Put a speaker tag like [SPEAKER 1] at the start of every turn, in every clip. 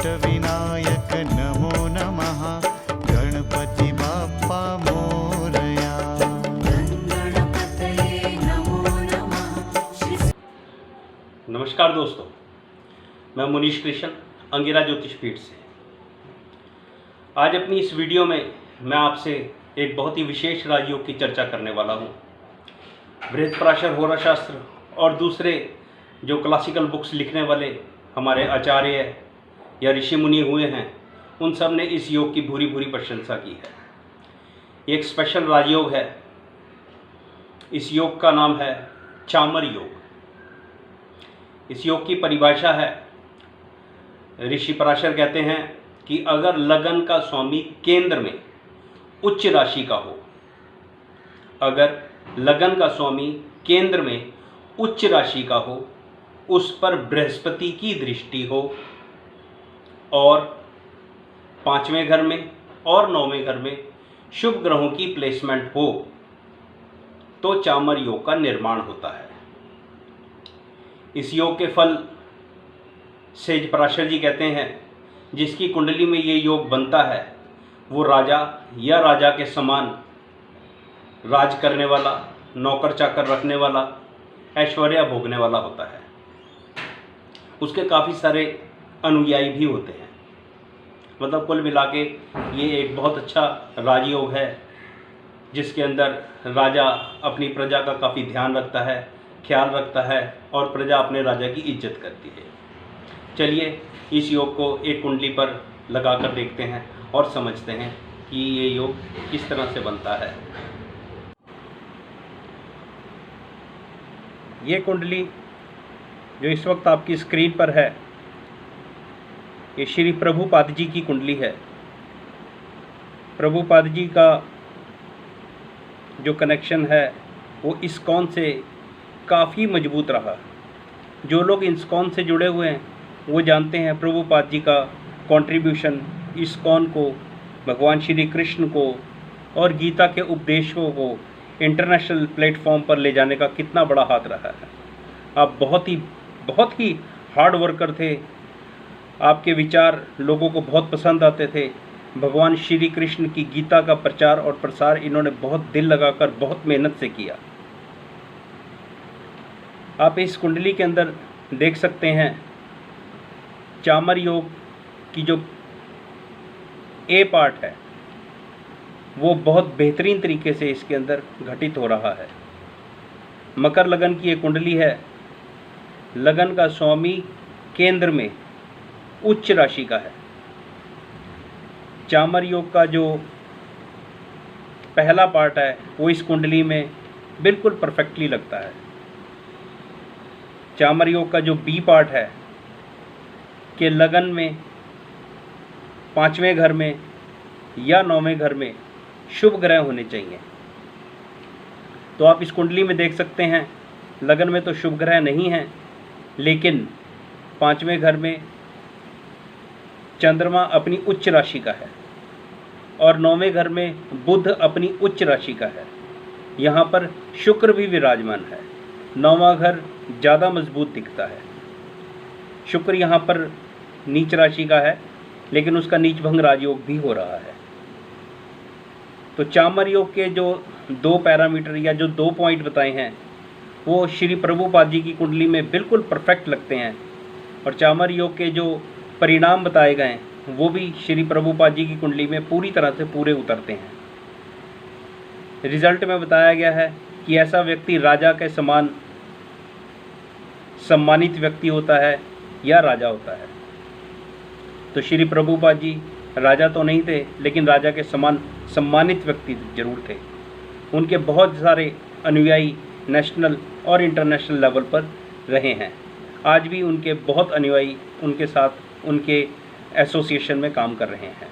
[SPEAKER 1] अष्टविनायक नमो नमः। गणपति बाप्पा मोरया।
[SPEAKER 2] गणपतये नमो नमः।
[SPEAKER 3] नमस्कार दोस्तों, मैं मुनीश कृष्ण अंगिरा ज्योतिष पीठ से। आज अपनी इस वीडियो में मैं आपसे एक बहुत ही विशेष राजयोग की चर्चा करने वाला हूँ। बृहत्पराशर होरा शास्त्र और दूसरे जो क्लासिकल बुक्स लिखने वाले हमारे आचार्य या ऋषि मुनि हुए हैं, उन सब ने इस योग की भूरी भूरी प्रशंसा की है। ये एक स्पेशल राजयोग है। इस योग का नाम है चामर योग। इस योग की परिभाषा है, ऋषि पराशर कहते हैं कि अगर लगन का स्वामी केंद्र में उच्च राशि का हो, अगर लगन का स्वामी केंद्र में उच्च राशि का हो, उस पर बृहस्पति की दृष्टि हो और 5वें घर में और 9वें घर में शुभ ग्रहों की प्लेसमेंट हो, तो चामर योग का निर्माण होता है। इस योग के फल सेज पराशर जी कहते हैं, जिसकी कुंडली में ये योग बनता है वो राजा या राजा के समान राज करने वाला, नौकर चाकर रखने वाला, ऐश्वर्य भोगने वाला होता है। उसके काफ़ी सारे अनुयायी भी होते हैं। मतलब कुल मिला के ये एक बहुत अच्छा राजयोग है, जिसके अंदर राजा अपनी प्रजा का काफ़ी ध्यान रखता है, ख्याल रखता है और प्रजा अपने राजा की इज्जत करती है। चलिए इस योग को एक कुंडली पर लगा कर देखते हैं और समझते हैं कि ये योग किस तरह से बनता है। ये कुंडली जो इस वक्त आपकी स्क्रीन पर है, ये श्री प्रभुपाद जी की कुंडली है। प्रभुपाद जी का जो कनेक्शन है वो इस्कॉन से काफ़ी मजबूत रहा। जो लोग इस्कॉन से जुड़े हुए हैं वो जानते हैं प्रभुपाद जी का कंट्रीब्यूशन इस्कॉन को, भगवान श्री कृष्ण को और गीता के उपदेशों को इंटरनेशनल प्लेटफॉर्म पर ले जाने का कितना बड़ा हाथ रहा है। आप बहुत ही हार्ड वर्कर थे। आपके विचार लोगों को बहुत पसंद आते थे। भगवान श्री कृष्ण की गीता का प्रचार और प्रसार इन्होंने बहुत दिल लगाकर, बहुत मेहनत से किया। आप इस कुंडली के अंदर देख सकते हैं चामर योग की जो ए पार्ट है वो बहुत बेहतरीन तरीके से इसके अंदर घटित हो रहा है। मकर लगन की ये कुंडली है। लगन का स्वामी केंद्र में उच्च राशि का है। चामर योग का जो पहला पार्ट है वो इस कुंडली में बिल्कुल परफेक्टली लगता है। चामर योग का जो बी पार्ट है कि लगन में 5वें घर में या 9वें घर में शुभ ग्रह होने चाहिए। तो आप इस कुंडली में देख सकते हैं लगन में तो शुभ ग्रह नहीं है, लेकिन 5वें घर में चंद्रमा अपनी उच्च राशि का है और 9वें घर में बुध अपनी उच्च राशि का है। यहाँ पर शुक्र भी विराजमान है। 9वां घर ज़्यादा मजबूत दिखता है। शुक्र यहाँ पर नीच राशि का है, लेकिन उसका नीच भंग राजयोग भी हो रहा है। तो चामर योग के जो 2 पैरामीटर या जो 2 पॉइंट बताए हैं वो श्री प्रभुपाद जी की कुंडली में बिल्कुल परफेक्ट लगते हैं और चामर योग के जो परिणाम बताए गए हैं वो भी श्री प्रभुपाद जी की कुंडली में पूरी तरह से पूरे उतरते हैं। रिजल्ट में बताया गया है कि ऐसा व्यक्ति राजा के समान सम्मानित व्यक्ति होता है या राजा होता है। तो श्री प्रभुपाद जी राजा तो नहीं थे, लेकिन राजा के समान सम्मानित व्यक्ति जरूर थे। उनके बहुत सारे अनुयायी नेशनल और इंटरनेशनल लेवल पर रहे हैं। आज भी उनके बहुत अनुयायी उनके साथ उनके एसोसिएशन में काम कर रहे हैं।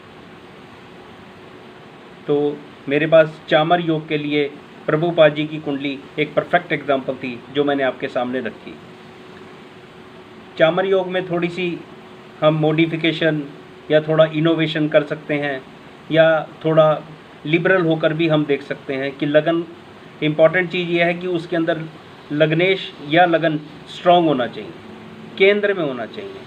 [SPEAKER 3] तो मेरे पास चामर योग के लिए प्रभुपाद जी की कुंडली एक परफेक्ट एग्जाम्पल थी जो मैंने आपके सामने रखी। चामर योग में थोड़ी सी हम मॉडिफिकेशन या थोड़ा इनोवेशन कर सकते हैं, या थोड़ा लिबरल होकर भी हम देख सकते हैं कि लगन, इम्पॉर्टेंट चीज़ यह है कि उसके अंदर लग्नेश या लगन स्ट्रॉन्ग होना चाहिए, केंद्र में होना चाहिए।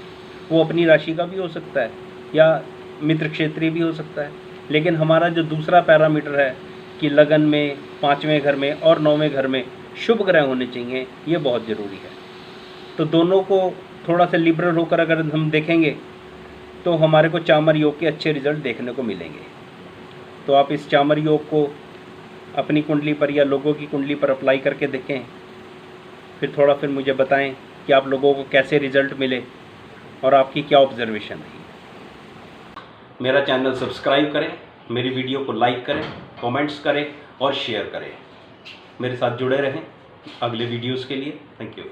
[SPEAKER 3] वो अपनी राशि का भी हो सकता है या मित्र क्षेत्रीय भी हो सकता है। लेकिन हमारा जो दूसरा पैरामीटर है कि लगन में, 5वें घर में और 9वें घर में शुभ ग्रह होने चाहिए, ये बहुत ज़रूरी है। तो दोनों को थोड़ा सा लिबरल होकर अगर हम देखेंगे तो हमारे को चामर योग के अच्छे रिजल्ट देखने को मिलेंगे। तो आप इस चामर योग को अपनी कुंडली पर या लोगों की कुंडली पर अप्लाई करके देखें, फिर मुझे बताएं कि आप लोगों को कैसे रिजल्ट मिले और आपकी क्या ऑब्जर्वेशन रही। मेरा चैनल सब्सक्राइब करें, मेरी वीडियो को लाइक करें, कमेंट्स करें और शेयर करें। मेरे साथ जुड़े रहें अगले वीडियोस के लिए। Thank you.